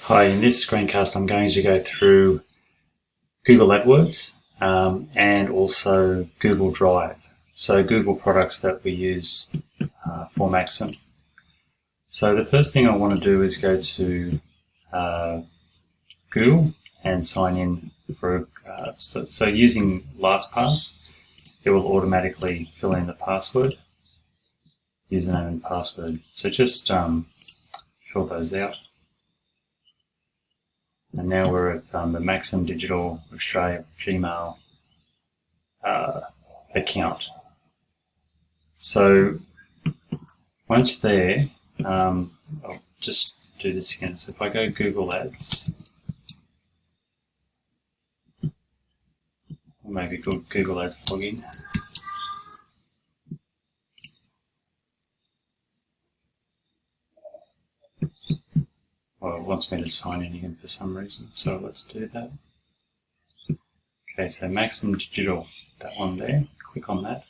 Hi, in this screencast I'm going to go through Google AdWords and also Google Drive, so Google products that we use for Maxim. So the first thing I want to do is go to Google and sign in for so using LastPass, it will automatically fill in the password, username and password. So just fill those out. And now we're at the Maxim Digital Australia Gmail account. So once there, I'll just do this again. So if I go Google Ads, or maybe Google Ads login. Well, it wants me to sign in again for some reason, so let's do that. Okay, so Maxim Digital, that one there, click on that.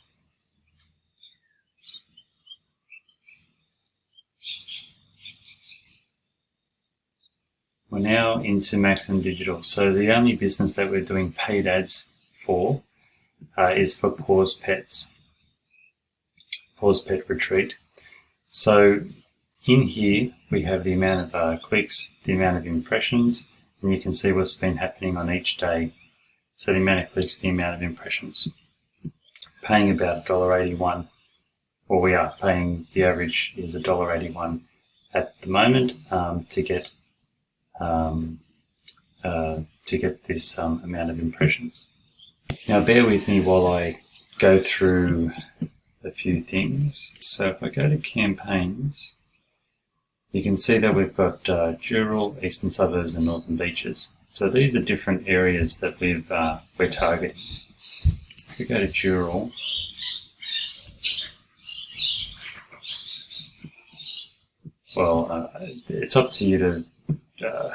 We're now into Maxim Digital. So the only business that we're doing paid ads for is for Paws Pets, Paws Pet Retreat. So in here we have the amount of clicks, the amount of impressions, and you can see what's been happening on each day. So the amount of clicks, the amount of impressions. Paying about $1.81, or we are paying, the average is $1.81 at the moment to get this amount of impressions. Now bear with me while I go through a few things. So if I go to campaigns, you can see that we've got Dural, Eastern Suburbs and Northern Beaches. So these are different areas that we're targeting. If we go to Dural, well, it's up to you to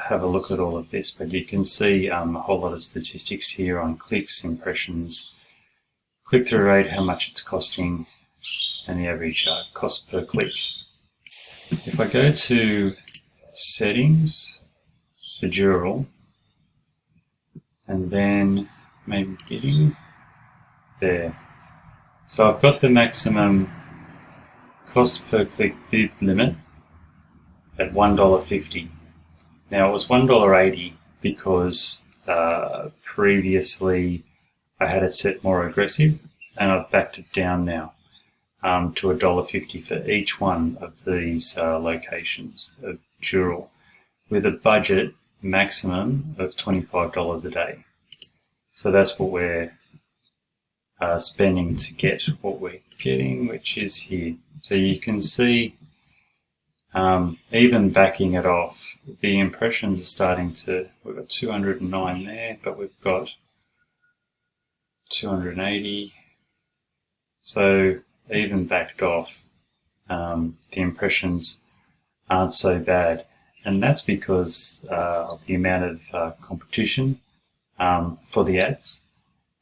have a look at all of this, but you can see a whole lot of statistics here on clicks, impressions, click-through rate, how much it's costing, and the average cost per click. If I go to settings for Dural, and then maybe bidding, there. So I've got the maximum cost per click bid limit at $1.50. Now it was $1.80 because previously I had it set more aggressive, and I've backed it down now to $1.50 for each one of these locations of Dural, with a budget maximum of $25 a day. So that's what we're spending to get what we're getting, which is here. So you can see even backing it off, the impressions are starting to, we've got 209 there, but we've got 280. So even backed off, the impressions aren't so bad. And that's because of the amount of competition for the ads.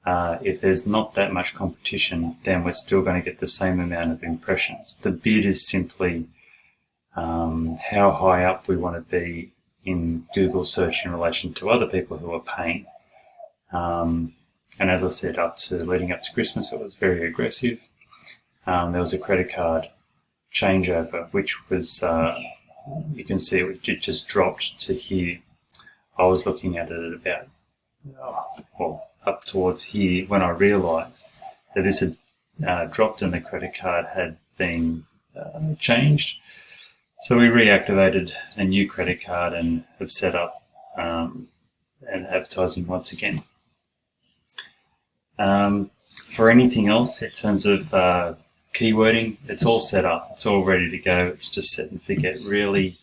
If there's not that much competition, then we're still going to get the same amount of impressions. The bid is simply how high up we want to be in Google search in relation to other people who are paying. And as I said, leading up to Christmas, it was very aggressive. There was a credit card changeover, which was, you can see it just dropped to here. I was looking at it at about, up towards here when I realised that this had dropped and the credit card had been changed. So we reactivated a new credit card and have set up and advertising once again. For anything else in terms of keywording, it's all set up, it's all ready to go, it's just set and forget. Really,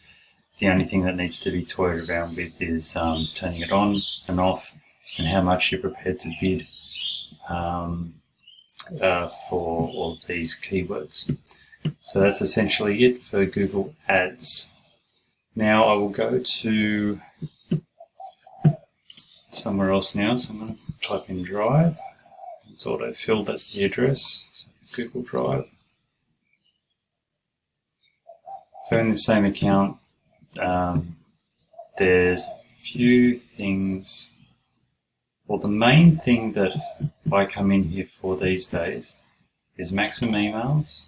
the only thing that needs to be toyed around with is turning it on and off, and how much you're prepared to bid for all of these keywords. So that's essentially it for Google Ads. Now I will go to somewhere else now, so I'm going to type in Drive. It's auto-filled, that's the address, so Google Drive. So in the same account, there's a few things. Well, the main thing that I come in here for these days is Maxim emails.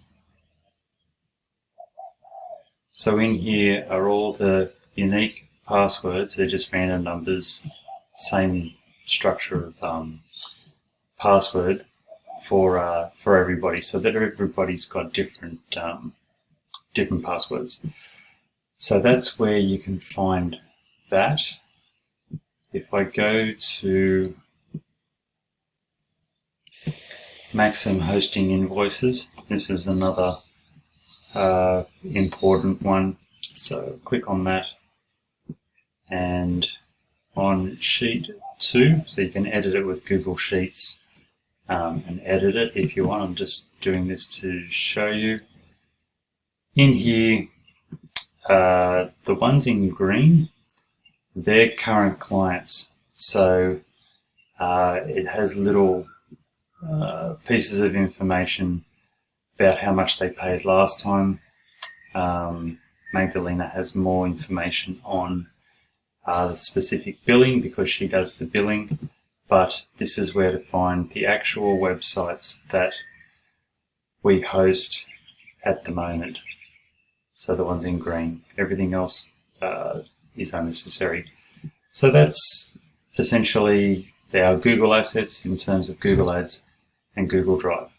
So in here are all the unique passwords. They're just random numbers, same structure of password for everybody, so that everybody's got different different passwords. So that's where you can find that. If I go to Maxim hosting invoices, this is another important one. So click on that, and on sheet 2, so you can edit it with Google Sheets and edit it if you want. I'm just doing this to show you. In here, the ones in green, they're current clients. So it has little pieces of information about how much they paid last time. Magdalena has more information on the specific billing because she does the billing, but this is where to find the actual websites that we host at the moment. So the ones in green, everything else is unnecessary. So that's essentially our Google assets in terms of Google Ads and Google Drive.